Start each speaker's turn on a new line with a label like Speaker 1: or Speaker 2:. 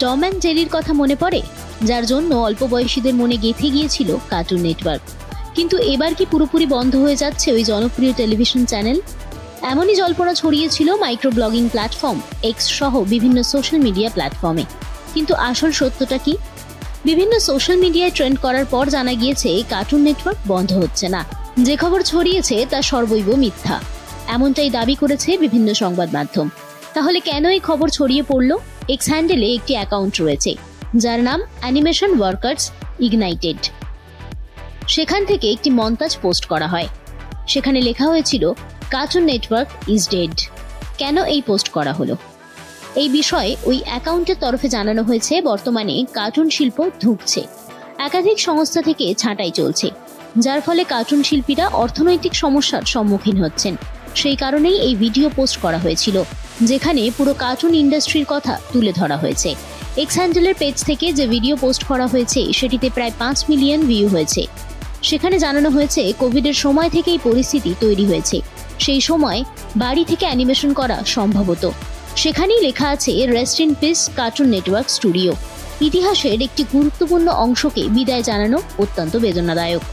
Speaker 1: Tom and জেরির কথা মনে পড়ে, যার জন্য অল্প বয়সীদের মনে গেঁথে গিয়েছিল কার্টুন নেটওয়ার্ক। কিন্তু এবার কি পুরোপুরি বন্ধ হয়ে যাচ্ছে ওই জনপ্রিয় টেলিভিশন চ্যানেল? এমনই জল্পনা ছড়িয়েছিল মাইক্রো ব্লগিং প্ল্যাটফর্ম এক্স সহ বিভিন্ন সোশ্যাল মিডিয়া প্ল্যাটফর্মে। কিন্তু আসল সত্যটা কি? বিভিন্ন সোশ্যাল মিডিয়ায় ট্রেন্ড করার পর জানা গিয়েছে এই কার্টুন নেটওয়ার্ক বন্ধ হচ্ছে না। যে খবর ছড়িয়েছে তা সর্বৈব মিথ্যা, এমনটাই দাবি করেছে বিভিন্ন সংবাদ মাধ্যম। তাহলে কেন এই খবর ছড়িয়ে পড়ল? এক্স হ্যান্ডেলে একটি অ্যাকাউন্ট রয়েছে যার নাম অ্যানিমেশন ওয়ার্কার্স ইগনাইটেড। সেখান থেকে একটি মন্তাজ পোস্ট করা হয়। সেখানে লেখা হয়েছিল কার্টুন নেটওয়ার্ক ইজ ডেড। কেন এই পোস্ট করা হলো? এই বিষয়ে ওই অ্যাকাউন্টের তরফে জানানো হয়েছে বর্তমানে কার্টুন শিল্প ধুঁকছে, একাধিক সংস্থা থেকে ছাঁটাই চলছে, যার ফলে কার্টুন শিল্পীরা অর্থনৈতিক সমস্যার সম্মুখীন হচ্ছেন। সেই কারণেই এই ভিডিও পোস্ট করা হয়েছিল, যেখানে পুরো কার্টুন ইন্ডাস্ট্রির কথা তুলে ধরা হয়েছে। এক্স হ্যান্ডেলের পেজ থেকে যে ভিডিও পোস্ট করা হয়েছে সেটিতে প্রায় 5 মিলিয়ন ভিউ হয়েছে। সেখানে জানানো হয়েছে কোভিডের সময় থেকেই পরিস্থিতি তৈরি হয়েছে, সেই সময় বাড়ি থেকে অ্যানিমেশন করা সম্ভব হতো। সেখানেই লেখা আছে rest in peace cartoon network studio. ইতিহাসের একটি গুরুত্বপূর্ণ অংশকে বিদায় জানানো অত্যন্ত বেদনাদায়ক।